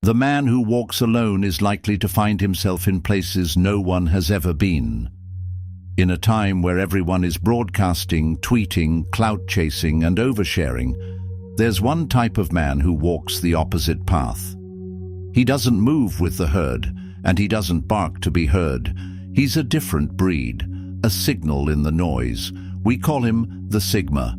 The man who walks alone is likely to find himself in places no one has ever been. In a time where everyone is broadcasting, tweeting, clout chasing, and oversharing, there's one type of man who walks the opposite path. He doesn't move with the herd, and he doesn't bark to be heard. He's a different breed, a signal in the noise. We call him the Sigma.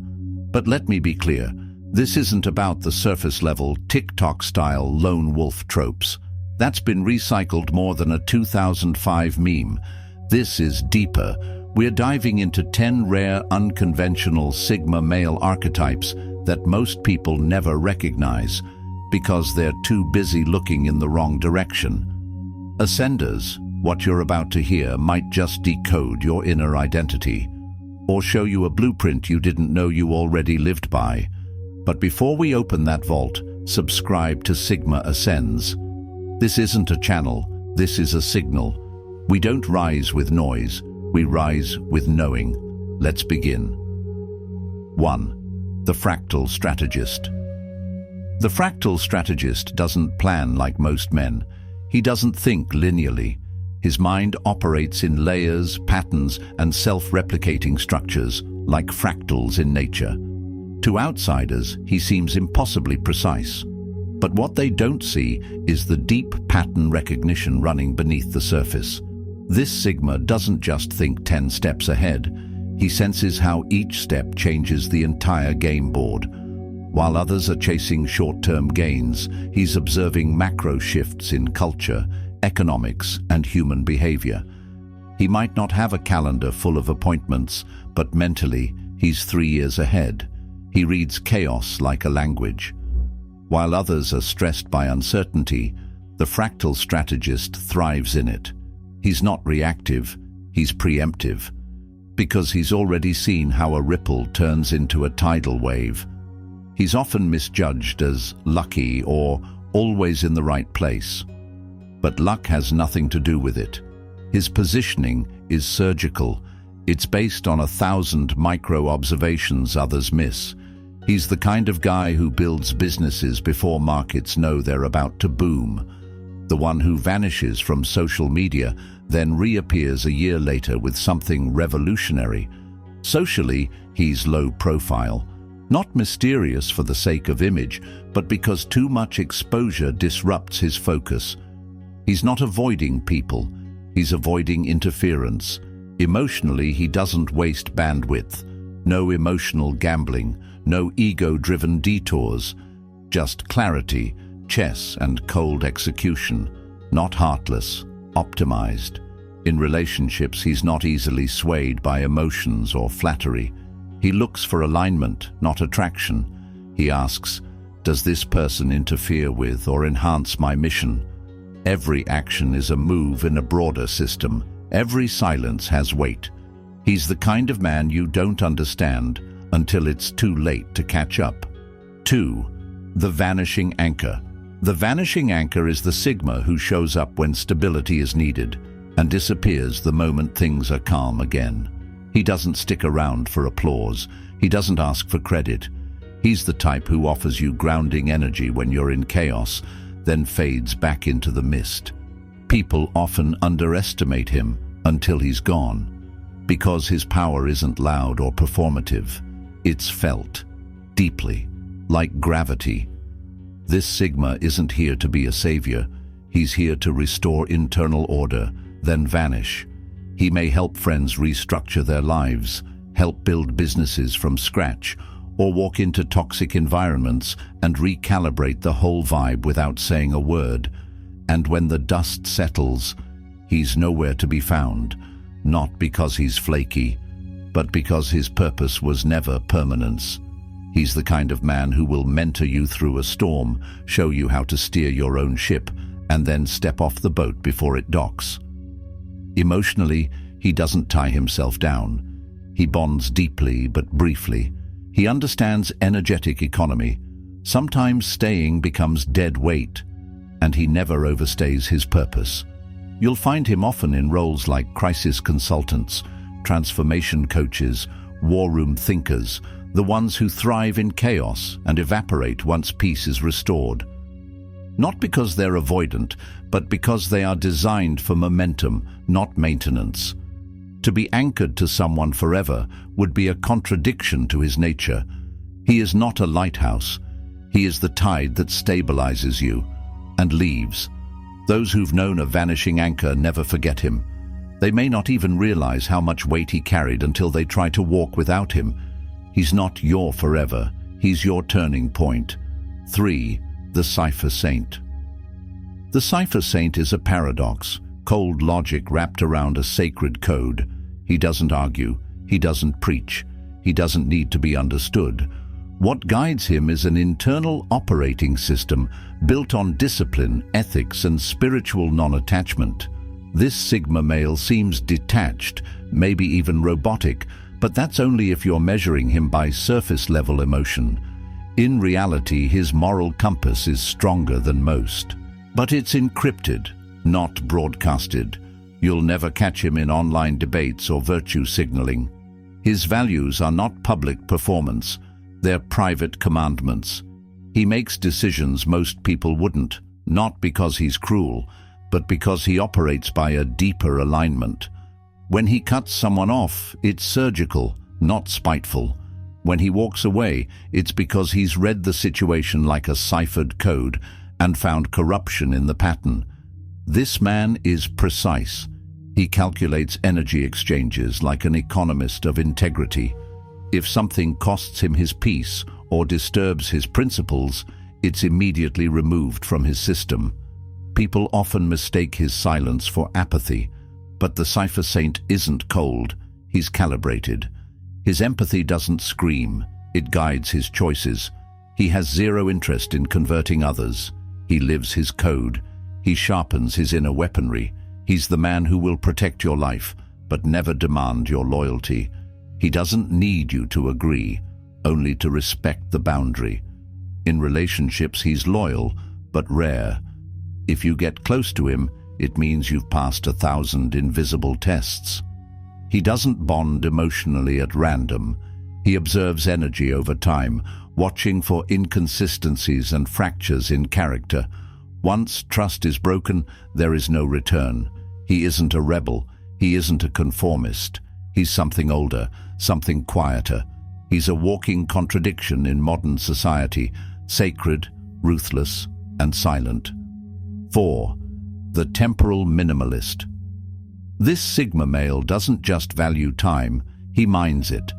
But let me be clear, this isn't about the surface-level, TikTok-style lone wolf tropes. That's been recycled more than a 2005 meme. This is deeper. We're diving into 10 rare, unconventional Sigma male archetypes that most people never recognize because they're too busy looking in the wrong direction. Ascenders, what you're about to hear might just decode your inner identity or show you a blueprint you didn't know you already lived by. But before we open that vault, subscribe to Sigma Ascends. This isn't a channel, this is a signal. We don't rise with noise, we rise with knowing. Let's begin. 1. The Fractal Strategist. The fractal strategist doesn't plan like most men. He doesn't think linearly. His mind operates in layers, patterns, and self-replicating structures, like fractals in nature. To outsiders, he seems impossibly precise. But what they don't see is the deep pattern recognition running beneath the surface. This Sigma doesn't just think 10 steps ahead. He senses how each step changes the entire game board. While others are chasing short-term gains, he's observing macro shifts in culture, economics, and human behavior. He might not have a calendar full of appointments, but mentally, he's 3 years ahead. He reads chaos like a language. While others are stressed by uncertainty, the fractal strategist thrives in it. He's not reactive, he's preemptive, because he's already seen how a ripple turns into a tidal wave. He's often misjudged as lucky or always in the right place. But luck has nothing to do with it. His positioning is surgical. It's based on 1,000 micro-observations others miss. He's the kind of guy who builds businesses before markets know they're about to boom. The one who vanishes from social media, then reappears a year later with something revolutionary. Socially, he's low profile. Not mysterious for the sake of image, but because too much exposure disrupts his focus. He's not avoiding people, he's avoiding interference. Emotionally, he doesn't waste bandwidth. No emotional gambling, no ego-driven detours. Just clarity, chess, and cold execution. Not heartless, optimized. In relationships, he's not easily swayed by emotions or flattery. He looks for alignment, not attraction. He asks, does this person interfere with or enhance my mission? Every action is a move in a broader system. Every silence has weight. He's the kind of man you don't understand until it's too late to catch up. 2. The Vanishing Anchor. The vanishing anchor is the Sigma who shows up when stability is needed and disappears the moment things are calm again. He doesn't stick around for applause. He doesn't ask for credit. He's the type who offers you grounding energy when you're in chaos, then fades back into the mist. People often underestimate him until he's gone, because his power isn't loud or performative. It's felt, deeply, like gravity. This Sigma isn't here to be a savior. He's here to restore internal order, then vanish. He may help friends restructure their lives, help build businesses from scratch, or walk into toxic environments and recalibrate the whole vibe without saying a word. And when the dust settles, he's nowhere to be found, not because he's flaky, but because his purpose was never permanence. He's the kind of man who will mentor you through a storm, show you how to steer your own ship, and then step off the boat before it docks. Emotionally, he doesn't tie himself down. He bonds deeply but briefly. He understands energetic economy. Sometimes staying becomes dead weight, and he never overstays his purpose. You'll find him often in roles like crisis consultants, transformation coaches, war room thinkers, the ones who thrive in chaos and evaporate once peace is restored. not because they're avoidant, but because they are designed for momentum, not maintenance. To be anchored to someone forever would be a contradiction to his nature. He is not a lighthouse. He is the tide that stabilizes you and leaves. Those who've known a vanishing anchor never forget him. They may not even realize how much weight he carried until they try to walk without him. He's not your forever. He's your turning point. 3. The Cipher Saint. The Cipher Saint is a paradox, cold logic wrapped around a sacred code. He doesn't argue. He doesn't preach. He doesn't need to be understood. What guides him is an internal operating system built on discipline, ethics, and spiritual non-attachment. This Sigma male seems detached, maybe even robotic, but that's only if you're measuring him by surface-level emotion. In reality, his moral compass is stronger than most. But it's encrypted, not broadcasted. You'll never catch him in online debates or virtue signaling. His values are not public performance. They're private commandments. He makes decisions most people wouldn't, not because he's cruel, but because he operates by a deeper alignment. When he cuts someone off, it's surgical, not spiteful. When he walks away, it's because he's read the situation like a ciphered code and found corruption in the pattern. This man is precise. He calculates energy exchanges like an economist of integrity. If something costs him his peace or disturbs his principles, it's immediately removed from his system. People often mistake his silence for apathy, but the Cipher Saint isn't cold, he's calibrated. His empathy doesn't scream, it guides his choices. He has zero interest in converting others. He lives his code. He sharpens his inner weaponry. He's the man who will protect your life, but never demand your loyalty. He doesn't need you to agree, only to respect the boundary. In relationships, he's loyal, but rare. If you get close to him, it means you've passed 1,000 invisible tests. He doesn't bond emotionally at random. He observes energy over time, watching for inconsistencies and fractures in character. Once trust is broken, there is no return. He isn't a rebel. He isn't a conformist. He's something older, something quieter. He's a walking contradiction in modern society, sacred, ruthless, and silent. 4. The Temporal Minimalist. This Sigma male doesn't just value time, he mines it.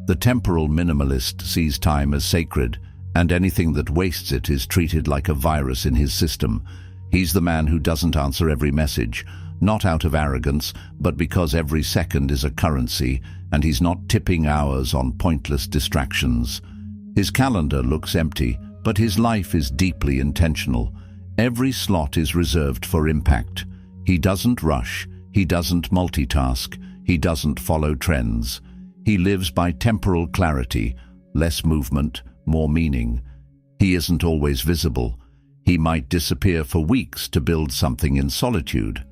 The temporal minimalist sees time as sacred, and anything that wastes it is treated like a virus in his system. He's the man who doesn't answer every message, not out of arrogance, but because every second is a currency, and he's not tipping hours on pointless distractions. His calendar looks empty, but his life is deeply intentional. Every slot is reserved for impact. He doesn't rush. He doesn't multitask. He doesn't follow trends. He lives by temporal clarity, less movement, more meaning. He isn't always visible. He might disappear for weeks to build something in solitude.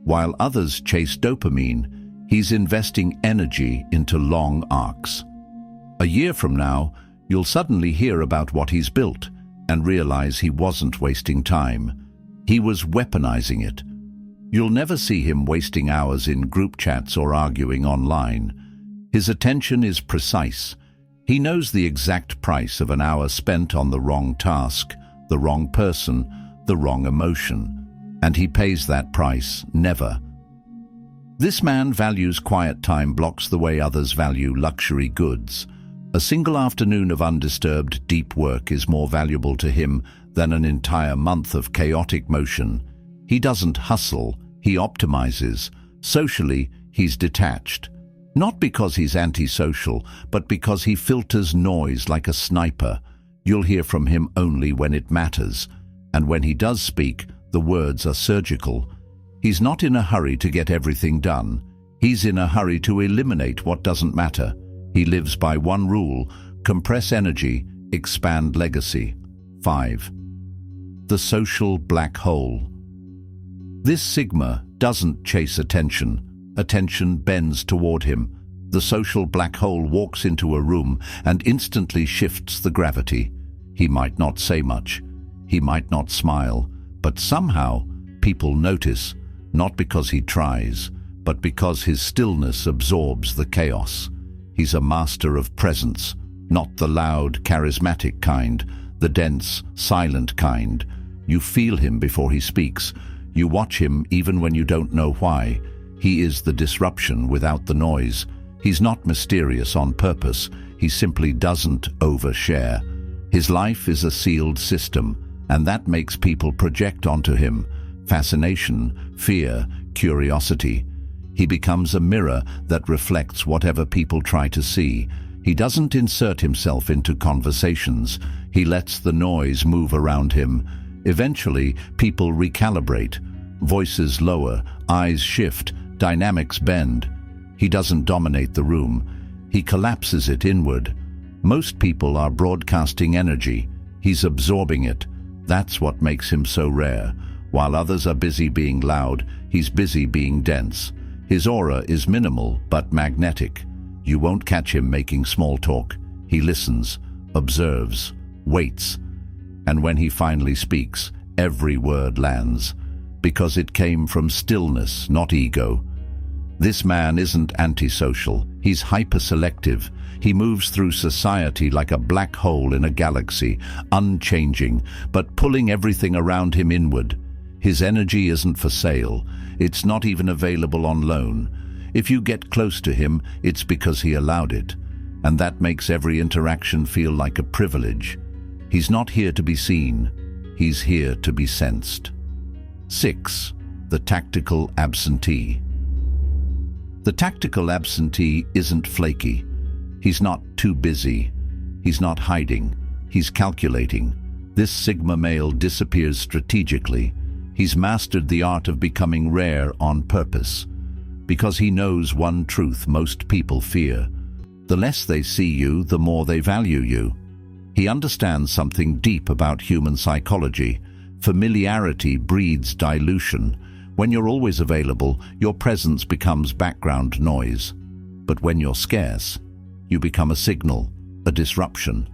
While others chase dopamine, he's investing energy into long arcs. A year from now, you'll suddenly hear about what he's built and realize he wasn't wasting time. He was weaponizing it. You'll never see him wasting hours in group chats or arguing online. His attention is precise. He knows the exact price of an hour spent on the wrong task, the wrong person, the wrong emotion. And he pays that price, never. This man values quiet time blocks the way others value luxury goods. A single afternoon of undisturbed, deep work is more valuable to him than an entire month of chaotic motion. He doesn't hustle, he optimizes. Socially, he's detached. Not because he's antisocial, but because he filters noise like a sniper. You'll hear from him only when it matters. And when he does speak, the words are surgical. He's not in a hurry to get everything done. He's in a hurry to eliminate what doesn't matter. He lives by one rule: compress energy, expand legacy. 5. The Social Black Hole. This Sigma doesn't chase attention. Attention bends toward him. The social black hole walks into a room and instantly shifts the gravity. He might not say much. He might not smile, but somehow people notice, not because he tries, but because his stillness absorbs the chaos. He's a master of presence, not the loud, charismatic kind, the dense, silent kind. You feel him before he speaks. You watch him even when you don't know why. He is the disruption without the noise. He's not mysterious on purpose. He simply doesn't overshare. His life is a sealed system, and that makes people project onto him fascination, fear, curiosity. He becomes a mirror that reflects whatever people try to see. He doesn't insert himself into conversations. He lets the noise move around him. Eventually, people recalibrate. Voices lower, eyes shift, dynamics bend. He doesn't dominate the room. He collapses it inward. Most people are broadcasting energy. He's absorbing it. That's what makes him so rare. While others are busy being loud, he's busy being dense. His aura is minimal but magnetic. You won't catch him making small talk. He listens, observes, waits. And when he finally speaks, every word lands, because it came from stillness, not ego. This man isn't antisocial. He's hyper-selective. He moves through society like a black hole in a galaxy, unchanging, but pulling everything around him inward. His energy isn't for sale. It's not even available on loan. If you get close to him, it's because he allowed it. And that makes every interaction feel like a privilege. He's not here to be seen. He's here to be sensed. 6. The tactical absentee. The tactical absentee isn't flaky. He's not too busy. He's not hiding. He's calculating. This Sigma male disappears strategically. He's mastered the art of becoming rare on purpose, because he knows one truth most people fear. The less they see you, the more they value you. He understands something deep about human psychology. Familiarity breeds dilution. When you're always available, your presence becomes background noise. But when you're scarce, you become a signal, a disruption,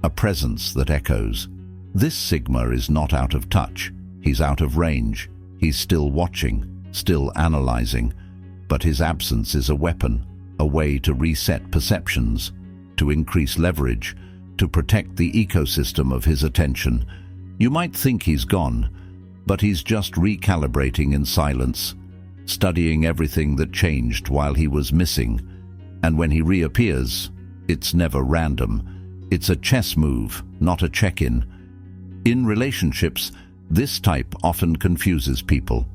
a presence that echoes. This Sigma is not out of touch. He's out of range. He's still watching, still analyzing. But his absence is a weapon, a way to reset perceptions, to increase leverage, to protect the ecosystem of his attention. You might think he's gone, but he's just recalibrating in silence, studying everything that changed while he was missing. And when he reappears, it's never random. It's a chess move, not a check-in. In relationships, this type often confuses people.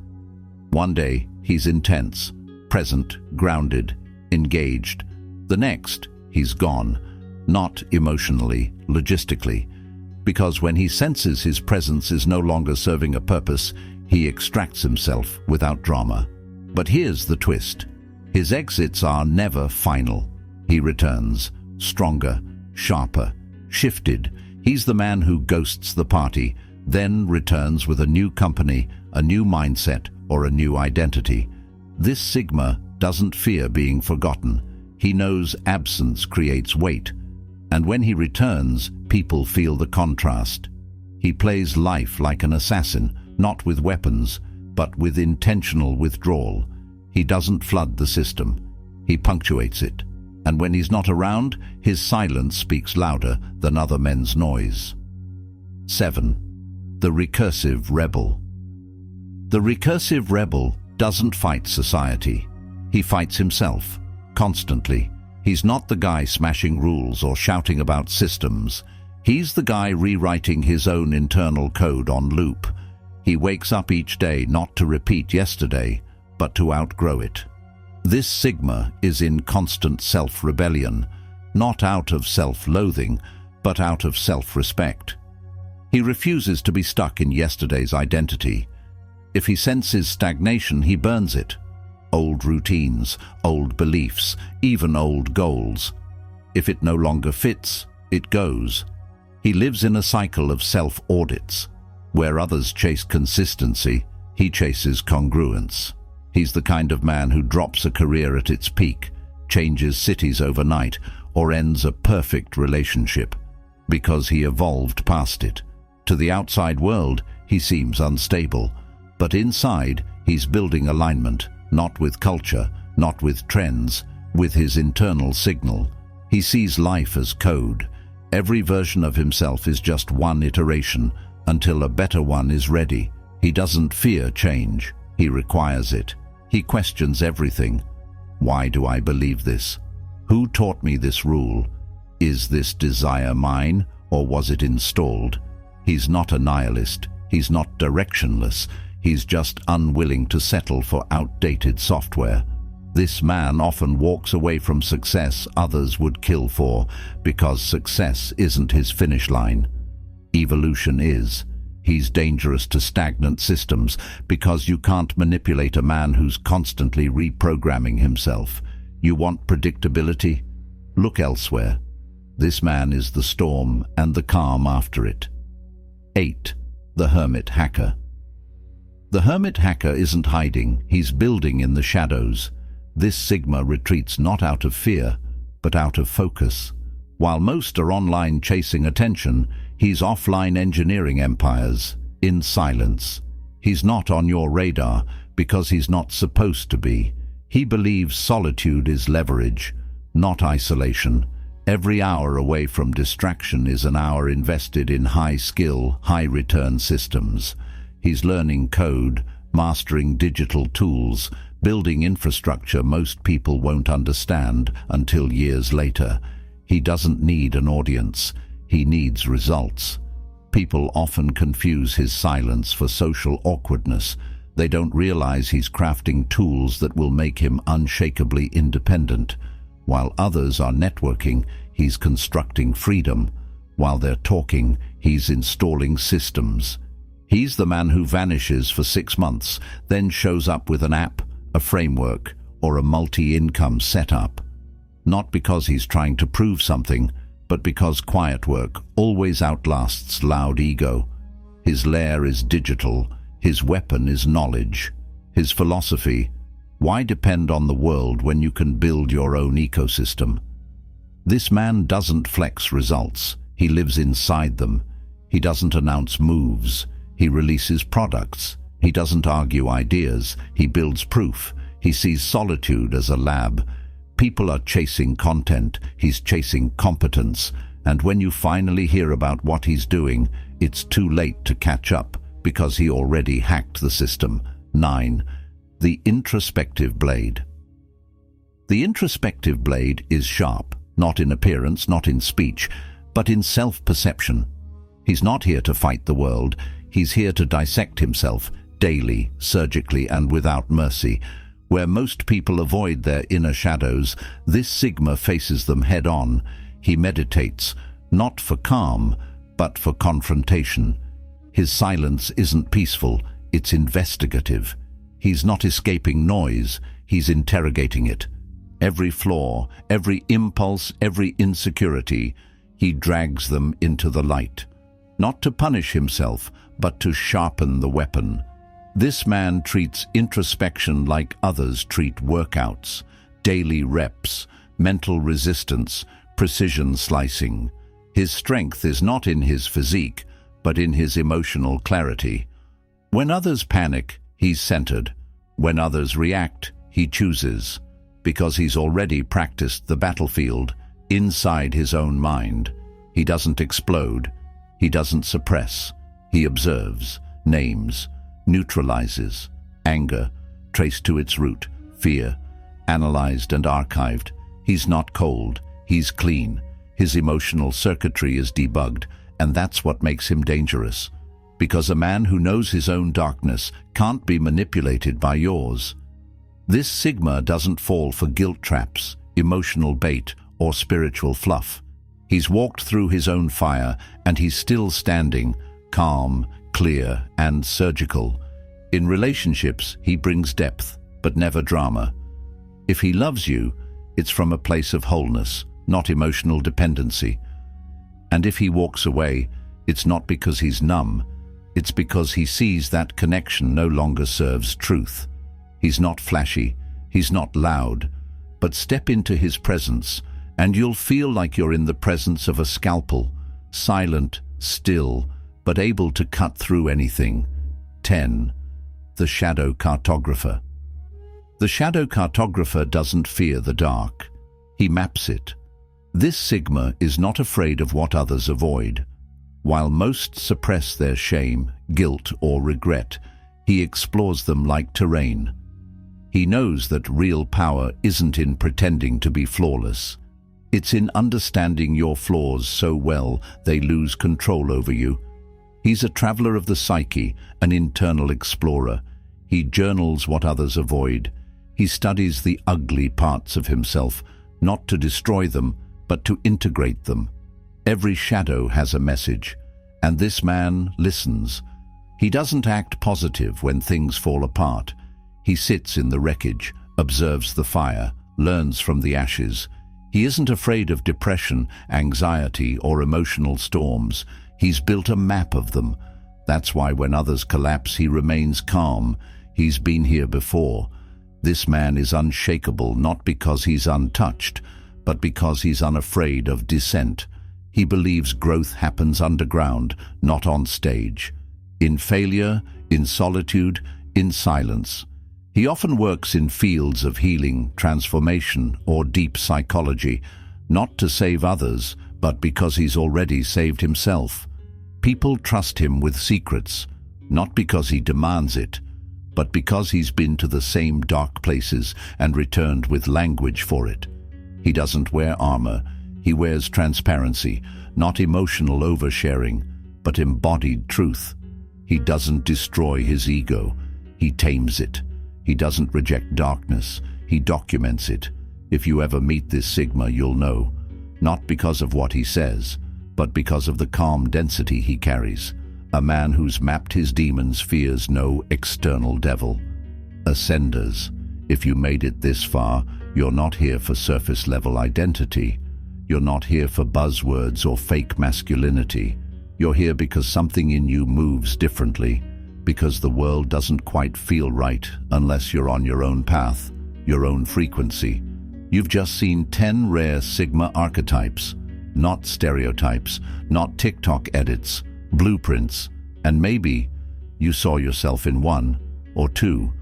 One day, he's intense, present, grounded, engaged. The next, he's gone, not emotionally, logistically. Because when he senses his presence is no longer serving a purpose, he extracts himself without drama. But here's the twist. His exits are never final. He returns, stronger, sharper, shifted. He's the man who ghosts the party, then returns with a new company, a new mindset, or a new identity. This Sigma doesn't fear being forgotten. He knows absence creates weight. And when he returns, people feel the contrast. He plays life like an assassin, not with weapons, but with intentional withdrawal. He doesn't flood the system. He punctuates it. And when he's not around, his silence speaks louder than other men's noise. 7. The recursive rebel. The recursive rebel doesn't fight society. He fights himself, constantly. He's not the guy smashing rules or shouting about systems. He's the guy rewriting his own internal code on loop. He wakes up each day not to repeat yesterday, but to outgrow it. This Sigma is in constant self-rebellion, not out of self-loathing, but out of self-respect. He refuses to be stuck in yesterday's identity. If he senses stagnation, he burns it. Old routines, old beliefs, even old goals. If it no longer fits, it goes. He lives in a cycle of self-audits. Where others chase consistency, he chases congruence. He's the kind of man who drops a career at its peak, changes cities overnight, or ends a perfect relationship, because he evolved past it. To the outside world, he seems unstable, but inside, he's building alignment, not with culture, not with trends, with his internal signal. He sees life as code. Every version of himself is just one iteration until a better one is ready. He doesn't fear change. He requires it. He questions everything. Why do I believe this? Who taught me this rule? Is this desire mine, or was it installed? He's not a nihilist. He's not directionless. He's just unwilling to settle for outdated software. This man often walks away from success others would kill for, because success isn't his finish line. Evolution is. He's dangerous to stagnant systems because you can't manipulate a man who's constantly reprogramming himself. You want predictability? Look elsewhere. This man is the storm and the calm after it. 8. The Hermit Hacker. The hermit hacker isn't hiding, he's building in the shadows. This Sigma retreats not out of fear, but out of focus. While most are online chasing attention, he's offline engineering empires, in silence. He's not on your radar because he's not supposed to be. He believes solitude is leverage, not isolation. Every hour away from distraction is an hour invested in high-skill, high-return systems. He's learning code, mastering digital tools, building infrastructure most people won't understand until years later. He doesn't need an audience. He needs results. People often confuse his silence for social awkwardness. They don't realize he's crafting tools that will make him unshakably independent. While others are networking, he's constructing freedom. While they're talking, he's installing systems. He's the man who vanishes for 6 months, then shows up with an app, a framework, or a multi-income setup. Not because he's trying to prove something, but because quiet work always outlasts loud ego. His lair is digital, his weapon is knowledge. His philosophy: why depend on the world when you can build your own ecosystem? This man doesn't flex results, he lives inside them. He doesn't announce moves, he releases products. He doesn't argue ideas, he builds proof. He sees solitude as a lab. People are chasing content, he's chasing competence. And when you finally hear about what he's doing, it's too late to catch up because he already hacked the system. 9. The Introspective Blade. The introspective blade is sharp, not in appearance, not in speech, but in self-perception. He's not here to fight the world, he's here to dissect himself, daily, surgically, and without mercy. Where most people avoid their inner shadows, this Sigma faces them head-on. He meditates, not for calm, but for confrontation. His silence isn't peaceful, it's investigative. He's not escaping noise, he's interrogating it. Every flaw, every impulse, every insecurity, he drags them into the light. Not to punish himself, but to sharpen the weapon. This man treats introspection like others treat workouts: daily reps, mental resistance, precision slicing. His strength is not in his physique, but in his emotional clarity. When others panic, he's centered. When others react, he chooses, because he's already practiced the battlefield inside his own mind. He doesn't explode. He doesn't suppress. He observes, names, neutralizes. Anger, traced to its root. Fear, analyzed and archived. He's not cold. He's clean. His emotional circuitry is debugged, and that's what makes him dangerous. Because a man who knows his own darkness can't be manipulated by yours. This Sigma doesn't fall for guilt traps, emotional bait, or spiritual fluff. He's walked through his own fire, and he's still standing, calm, clear, and surgical. In relationships, he brings depth, but never drama. If he loves you, it's from a place of wholeness, not emotional dependency. And if he walks away, it's not because he's numb, it's because he sees that connection no longer serves truth. He's not flashy, he's not loud, but step into his presence, and you'll feel like you're in the presence of a scalpel, silent, still, but able to cut through anything. 10. The Shadow Cartographer. The Shadow Cartographer doesn't fear the dark. He maps it. This Sigma is not afraid of what others avoid. While most suppress their shame, guilt, or regret, he explores them like terrain. He knows that real power isn't in pretending to be flawless. It's in understanding your flaws so well they lose control over you. He's a traveler of the psyche, an internal explorer. He journals what others avoid. He studies the ugly parts of himself, not to destroy them, but to integrate them. Every shadow has a message, and this man listens. He doesn't act positive when things fall apart. He sits in the wreckage, observes the fire, learns from the ashes. He isn't afraid of depression, anxiety, or emotional storms. He's built a map of them. That's why when others collapse, he remains calm. He's been here before. This man is unshakable, not because he's untouched, but because he's unafraid of descent. He believes growth happens underground, not on stage. In failure, in solitude, in silence. He often works in fields of healing, transformation, or deep psychology, not to save others, but because he's already saved himself. People trust him with secrets, not because he demands it, but because he's been to the same dark places and returned with language for it. He doesn't wear armor. He wears transparency, not emotional oversharing, but embodied truth. He doesn't destroy his ego. He tames it. He doesn't reject darkness. He documents it. If you ever meet this Sigma, you'll know. Not because of what he says, but because of the calm density he carries. A man who's mapped his demons fears no external devil. Ascenders, if you made it this far, you're not here for surface-level identity. You're not here for buzzwords or fake masculinity. You're here because something in you moves differently, because the world doesn't quite feel right unless you're on your own path, your own frequency. You've just seen 10 rare Sigma archetypes, not stereotypes, not TikTok edits, blueprints, and maybe you saw yourself in one or two,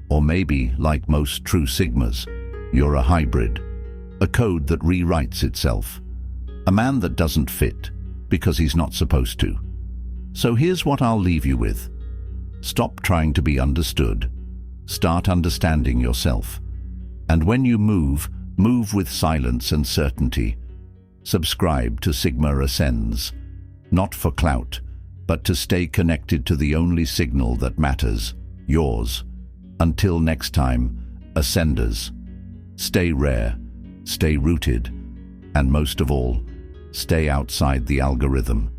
or maybe, like most true Sigmas, you're a hybrid, a code that rewrites itself, a man that doesn't fit because he's not supposed to. So here's what I'll leave you with. Stop trying to be understood. Start understanding yourself. And when you move with silence and certainty. Subscribe to Sigma Ascends, not for clout, but to stay connected to the only signal that matters, yours. Until next time, Ascenders, stay rare, stay rooted, and most of all, stay outside the algorithm.